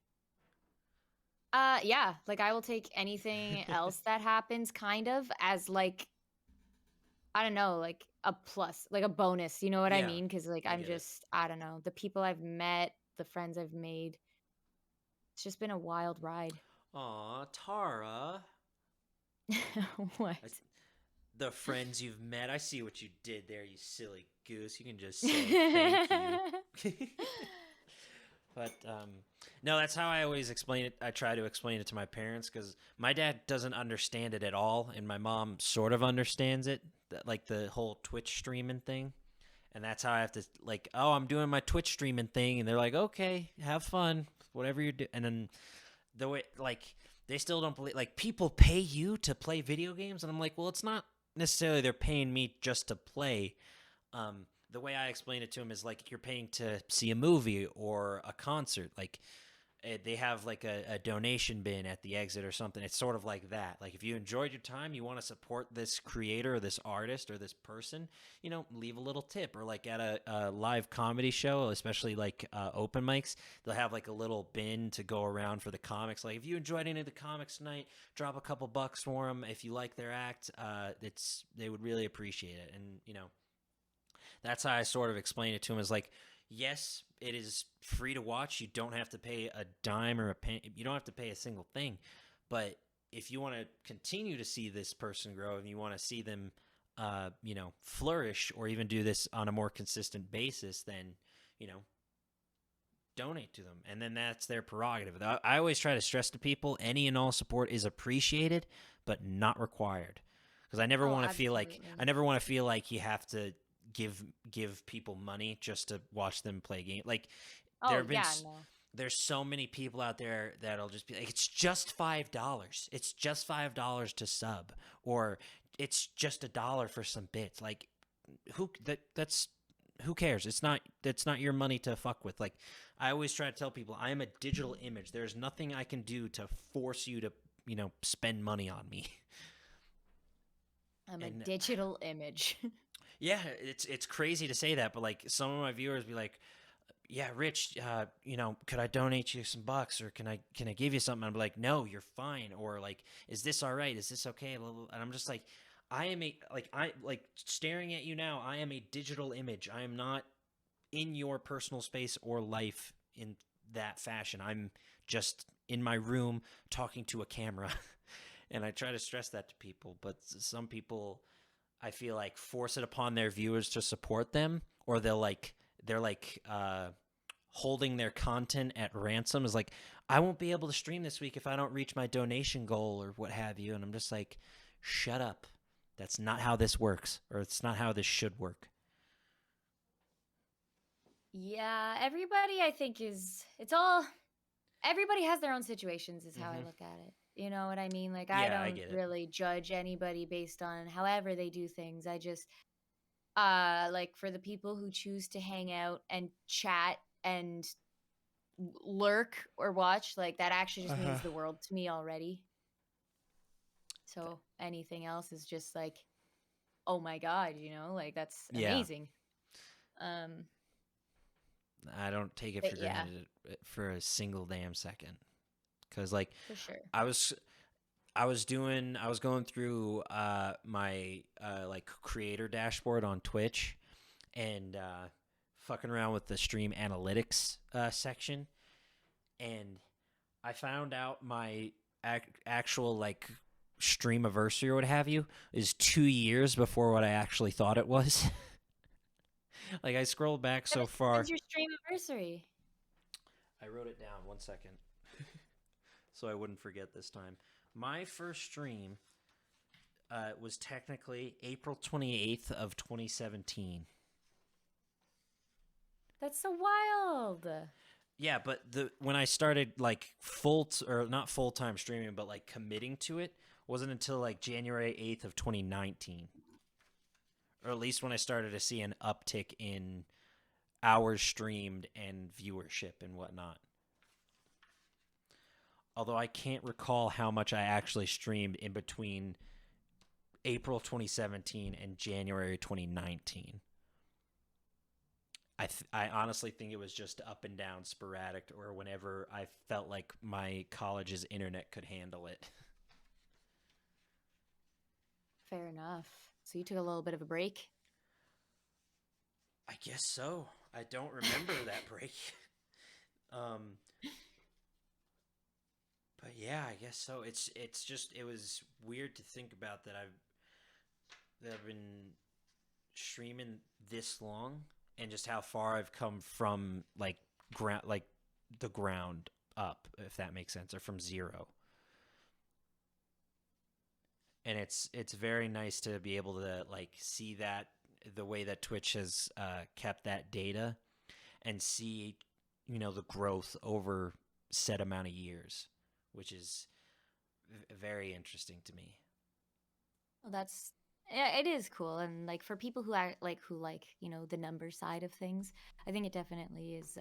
yeah, like I will take anything else that happens kind of as like I don't know, like a plus, like a bonus, you know what I Yeah, mean? Cuz like I I'm get it. just I don't know, the people I've met, the friends I've made, it's just been a wild ride. Aw, Tara. What? I, the friends you've met. I see what you did there, you silly goose. You can just say thank you. But no, that's how I always explain it. I try to explain it to my parents because my dad doesn't understand it at all, and my mom sort of understands it, like the whole Twitch streaming thing. And that's how I have to like, oh, I'm doing my Twitch streaming thing, and they're like, okay, have fun, whatever you're doing. And then the way like they still don't believe like people pay you to play video games, and I'm like, well, it's not. necessarily they're paying me just to play. The way I explain it to them is like you're paying to see a movie or a concert. Like they have like a donation bin at the exit or something. It's sort of like that. Like if you enjoyed your time, you want to support this creator or this artist or this person, leave a little tip. Or like at a live comedy show, especially like open mics, they'll have like a little bin to go around for the comics. Like if you enjoyed any of the comics tonight, drop a couple bucks for them. If you like their act, they would really appreciate it. And that's how I sort of explain it to him. Is like, yes, it is free to watch. You don't have to pay a dime or a penny. You don't have to pay a single thing. But if you want to continue to see this person grow and you want to see them, flourish or even do this on a more consistent basis, then, you know, donate to them. And then that's their prerogative. I always try to stress to people any and all support is appreciated, but not required. Because Oh, absolutely. I never want to feel like you have to give people money just to watch them play game. Like there Oh, have been yeah, no. there's so many people out there that'll just be like, it's just $5. It's just $5 to sub, or it's just $1 for some bits. Like that's who cares? That's not your money to fuck with. Like I always try to tell people, I am a digital image. There's nothing I can do to force you to spend money on me. I'm a And digital image. yeah, it's crazy to say that, but like some of my viewers be like, "Yeah, Rich, could I donate you some bucks, or can I give you something?" I'm like, "No, you're fine," or like, "Is this all right? Is this okay?" And I'm just like, I like staring at you now. I am a digital image. I am not in your personal space or life in that fashion. I'm just in my room talking to a camera, and I try to stress that to people. But some people, I feel like, force it upon their viewers to support them, or they're like holding their content at ransom. Is like, I won't be able to stream this week if I don't reach my donation goal or what have you. And I'm just like, shut up. That's not how this works, or it's not how this should work. Yeah, everybody I think it's all everybody has their own situations is how I Mm-hmm. look at it. You know what I mean? Like I Yeah, I don't get it. really judge anybody based on however they do things. I just like for the people who choose to hang out and chat and lurk or watch, like that actually just Uh-huh. means the world to me already. So anything else is just like, oh my god, like that's Yeah, amazing. Um I don't take it but for yeah, granted for a single damn second. Because like for sure. I was I was going through my like creator dashboard on Twitch, and fucking around with the stream analytics section, and I found out my actual like stream anniversary or what have you is 2 years before what I actually thought it was. Like I scrolled back so When's far. your stream anniversary? I wrote it down 1 second so I wouldn't forget this time. My first stream was technically April 28th of 2017. That's so wild. Yeah, but the when I started like or not full time streaming, but like committing to it wasn't until like January 8th of 2019, or at least when I started to see an uptick in hours streamed and viewership and whatnot. Although I can't recall how much I actually streamed in between April 2017 and January 2019. I honestly think it was just up and down sporadic, or whenever I felt like my college's internet could handle it. Fair enough. So you took a little bit of a break. I guess so. I don't remember that break. um, but yeah, I guess so. It's just it was weird to think about that I've been streaming this long, and just how far I've come from like the ground up, if that makes sense, or from zero. And it's very nice to be able to like see that the way that Twitch has kept that data, and see the growth over set amount of years, which is very interesting to me. Well, that's Yeah, it is cool, and like for people who are like the number side of things, I think it definitely is.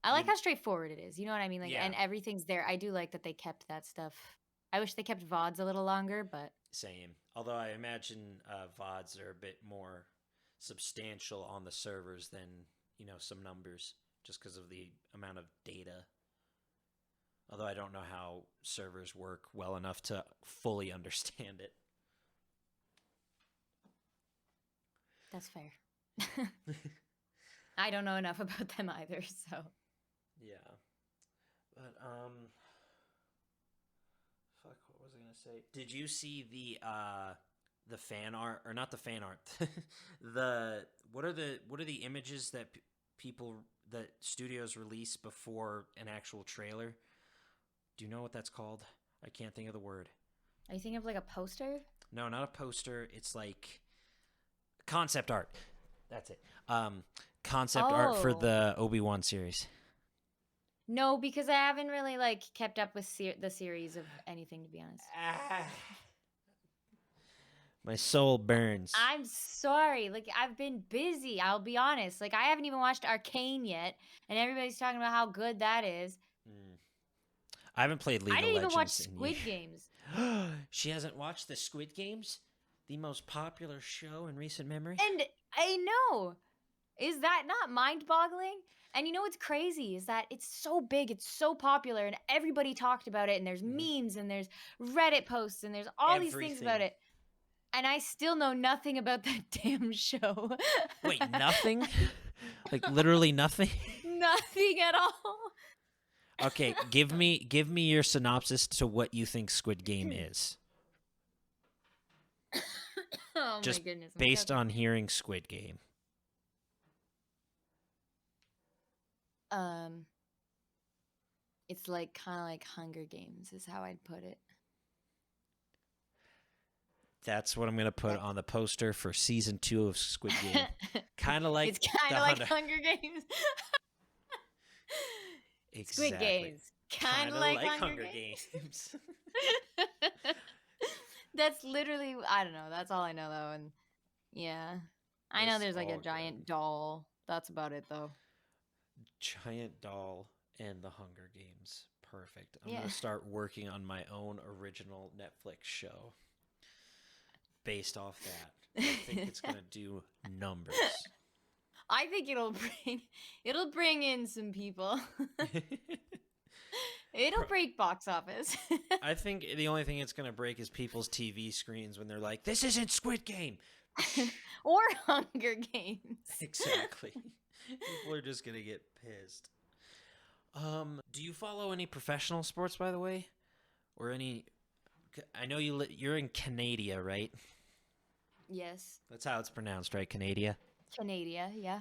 I like You, how straightforward it is. You know what I mean? Like, yeah, and everything's there. I do like that they kept that stuff. I wish they kept VODs a little longer, but same. Although I imagine VODs are a bit more substantial on the servers than some numbers, just because of the amount of data. Although I don't know how servers work well enough to fully understand it. that's fair. I don't know enough about them either, so. Yeah, but fuck, what was I gonna say? Did you see the fan art, or not the fan art? the what are the images that people that studios release before an actual trailer? Do you know what that's called? I can't think of the word. Are you thinking of like a poster? No, not a poster. It's like concept art. That's it. Concept art for Oh. the Obi-Wan series. No, because I haven't really like kept up with the series of anything, to be honest. Ah, my soul burns. I'm sorry. Like I've been busy. I'll be honest. Like I haven't even watched Arcane yet, and everybody's talking about how good that is. Mm. I haven't played I League of didn't even watch Legends in years. Squid Games. She hasn't watched the Squid Games, the most popular show in recent memory. And I know. Is that not mind-boggling? And you know what's crazy is that it's so big, it's so popular, and everybody talked about it, and there's Mm-hmm. memes, and there's Reddit posts, and there's all these things about Everything. it. And I still know nothing about that damn show. Wait, nothing? Like literally nothing? Nothing at all. Okay, give me your synopsis to what you think Squid Game is. Oh my Just goodness. I'm based choking. on hearing Squid Game. Um, it's like kind of like Hunger Games, is how I'd put it. That's what I'm gonna put That's on the poster for season 2 of Squid Game. Kind of like it's kind the of like Hunter. Hunger Games. Squid Exactly. Games, kind Kind of of like like Hunger Hunger Games. Games. That's literally, I don't know. That's all I know though, and yeah, I know It's there's like a all good. giant doll. That's about it though. Giant doll and the Hunger Games. Perfect. I'm Yeah. gonna start working on my own original Netflix show based off that. I think it's gonna do numbers. I think it'll bring in some people. It'll break box office. I think the only thing it's gonna break is people's TV screens when they're like, "This isn't Squid Game." Or Hunger Games. Exactly. People are just gonna get pissed. Do you follow any professional sports, by the way, or any? I know you're in Canada, right? Yes. That's how it's pronounced, right? Canada. Canada, yeah. Uh,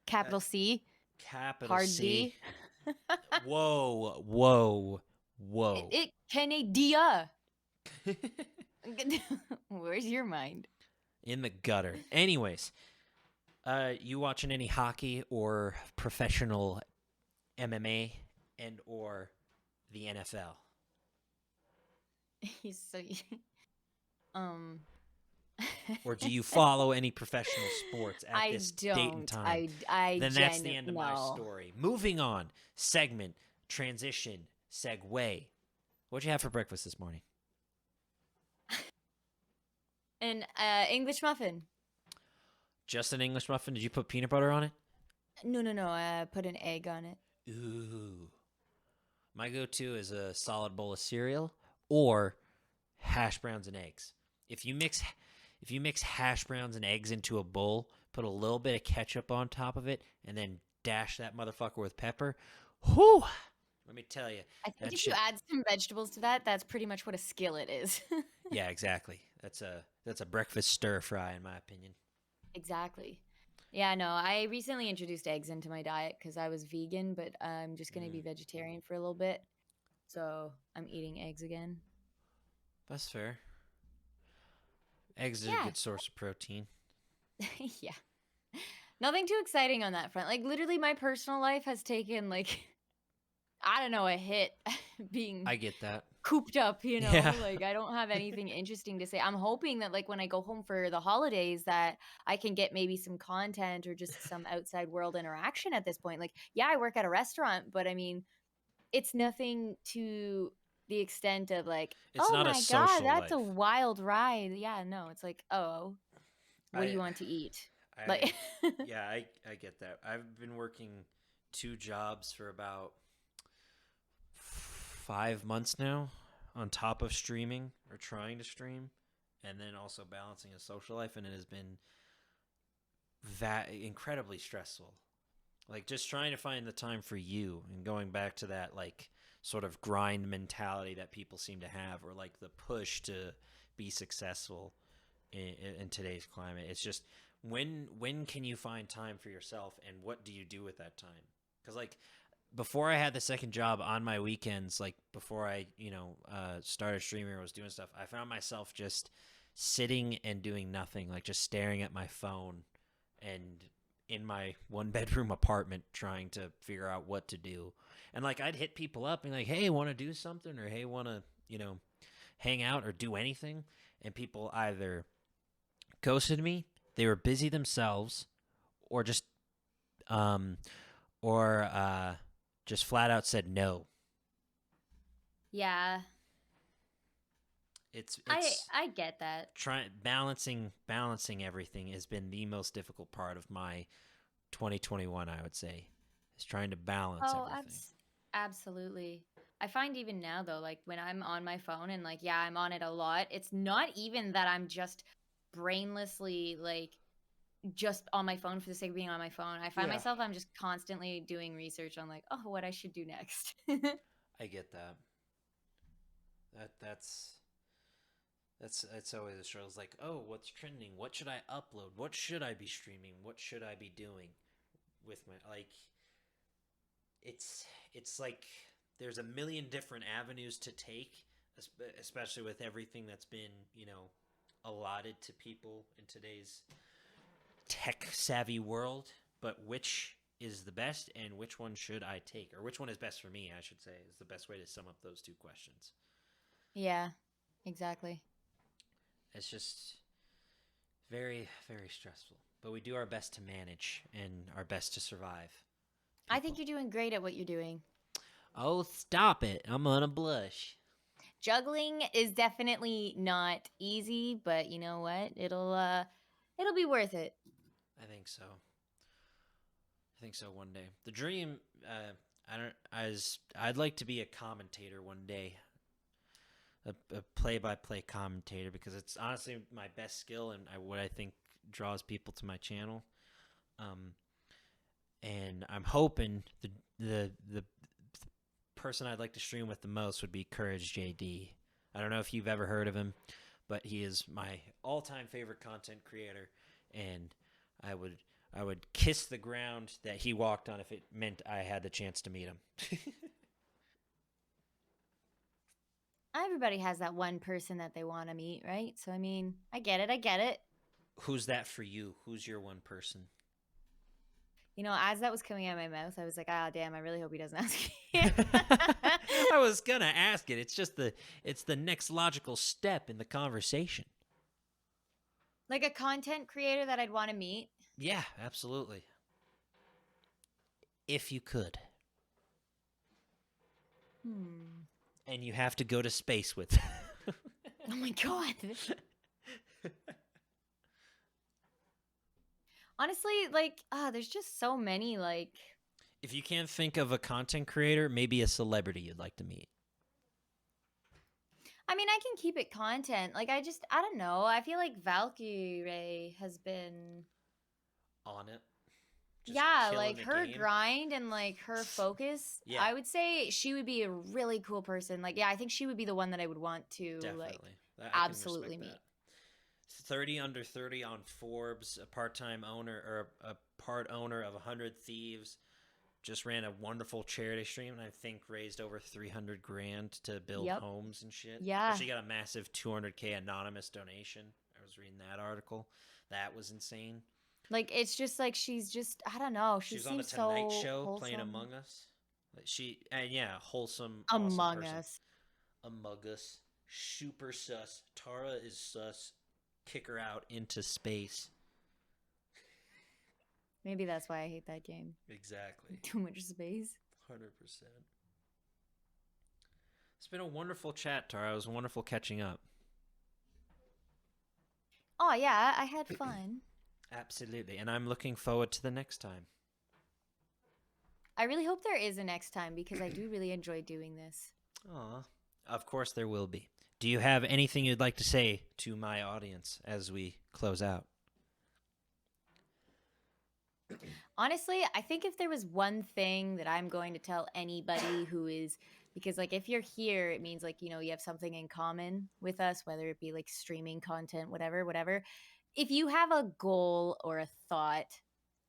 Capital C, capital hard C. D. Whoa, whoa, whoa. It Canada. Where's your mind? In the gutter. Anyways, you watching any hockey or professional MMA and or the NFL? He's so um Or do you follow any professional sports at I this date and don't. time? I Then that's the end of my no. story. Moving on. Segment, transition, segue. What'd you have for breakfast this morning? An English muffin. Just an English muffin? Did you put peanut butter on it? No. I put an egg on it. Ooh. My go-to is a solid bowl of cereal or hash browns and eggs. If you mix hash browns and eggs into a bowl, put a little bit of ketchup on top of it, and then dash that motherfucker with pepper. Whew! Let me tell you, I think that if you shit. add some vegetables to that, that's pretty much what a skillet is. Yeah, exactly. That's a breakfast stir fry, in my opinion. Exactly. Yeah, no, I recently introduced eggs into my diet because I was vegan, but I'm just going to Mm, be vegetarian for a little bit. So I'm eating eggs again. that's fair. Eggs are a Yeah. good source of protein. Yeah. Nothing too exciting on that front. Like, literally, my personal life has taken, like, I don't know, a hit being I get that. cooped up, you know? Yeah. Like, I don't have anything interesting to say. I'm hoping that, like, when I go home for the holidays that I can get maybe some content or just some outside world interaction at this point. Like, yeah, I work at a restaurant, but I mean, it's nothing to the extent of like, It's "Oh not a my god, social that's a life. wild ride." Yeah, no, it's like, "Oh, what do I you want to eat?" I Like yeah, I get that. I've been working two jobs for about 5 months now, on top of streaming or trying to stream, and then also balancing a social life, and it has been that incredibly stressful. Like just trying to find the time for you and going back to that like sort of grind mentality that people seem to have, or like the push to be successful in today's climate. It's just when can you find time for yourself, and what do you do with that time? Because like before I had the second job on my weekends, like before I started streaming or was doing stuff, I found myself just sitting and doing nothing, like just staring at my phone and in my one bedroom apartment trying to figure out what to do. And like I'd hit people up and like, hey, want to do something, or hey, want to hang out or do anything, and people either ghosted me, they were busy themselves, or um just flat out said no. Yeah, It's I get that. trying balancing everything has been the most difficult part of my 2021, I would say, is trying to balance Oh, everything. absolutely. I find even now though, like when I'm on my phone and like, yeah, I'm on it a lot, it's not even that I'm just brainlessly like just on my phone for the sake of being on my phone. I find Yeah, myself I'm just constantly doing research on like, oh, what I should do next. I get that. That's always a struggle. It's like, oh, what's trending? What should I upload? What should I be streaming? What should I be doing with my like? It's it's like there's a million different avenues to take, especially with everything that's been allotted to people in today's tech savvy world. But which is the best, and which one should I take, or which one is best for me? I should say is the best way to sum up those two questions. Yeah, exactly. It's just very, very stressful. But we do our best to manage and our best to survive. I think People. you're doing great at what you're doing. Oh, stop it. I'm gonna blush. Juggling is definitely not easy, but you know what? It'll be worth it. I think so. I think so one day. The dream, I don't, as I'd like to be a commentator one day, a play-by-play commentator, because it's honestly my best skill and what I think draws people to my channel. Um, and I'm hoping the person I'd like to stream with the most would be Courage JD. I don't know if you've ever heard of him, but he is my all-time favorite content creator, and I would kiss the ground that he walked on if it meant I had the chance to meet him. Everybody has that one person that they want to meet, right? So I mean, I get it. I get it. Who's that for you? Who's your one person? You know, as that was coming out of my mouth, I was like, ah, damn, I really hope he doesn't ask you. I was gonna ask it. It's the next logical step in the conversation. Like a content creator that I'd want to meet. Yeah, absolutely. If you could. Hmm. And you have to go to space with. Oh my god. Honestly, like, there's just so many, like, If you can't think of a content creator, maybe a celebrity you'd like to meet. I mean, I can keep it content. Like, I don't know. I feel like Valkyrie has been, On it. Just yeah, killing like the her game. grind and like her focus. Yeah, I would say she would be a really cool person. Like, yeah, I think she would be the one that I would want to, like, definitely. I can absolutely respect meet. that. 30 under 30 on Forbes, a part-time owner or a part owner of 100 Thieves. Just ran a wonderful charity stream, and I think raised over 300 grand to build Yep. homes and shit. Yeah. Actually got a massive 200K anonymous donation. I was reading that article. That was insane. Like, it's just like she's just, I don't know. She She was on the seems Tonight so Show playing wholesome. Among Us. She and yeah, wholesome, awesome Among person. Us. Among Us, super sus. Tara is sus. Kick her out into space. Maybe that's why I hate that game. Exactly. Too much space. 100%. It's been a wonderful chat, Tara. It was wonderful catching up. Oh yeah, I had fun. Absolutely. And I'm looking forward to the next time. I really hope there is a next time because I do really enjoy doing this. Aw. Of course there will be. Do you have anything you'd like to say to my audience as we close out? Honestly, I think if there was one thing that I'm going to tell anybody who is, because like if you're here, it means like, you have something in common with us, whether it be like streaming content, whatever, whatever. If you have a goal or a thought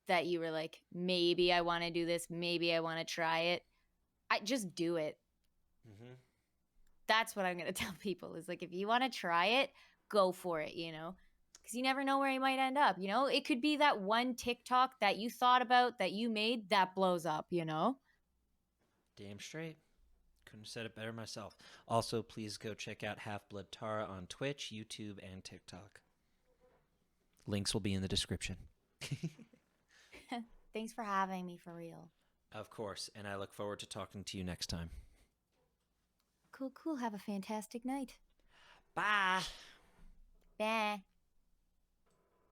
that you were like, maybe I want to do this, maybe I want to try it, I just do it. Mm-hmm. That's what I'm going to tell people is like, if you want to try it, go for it, because you never know where you might end up. It could be that one TikTok that you thought about that you made that blows up. Damn straight. Couldn't have said it better myself. Also, please go check out HalfbloodTara on Twitch, YouTube, and TikTok. Links will be in the description. Thanks for having me for real. Of course, and I look forward to talking to you next time. Cool, cool. Have a fantastic night. Bye. Bye.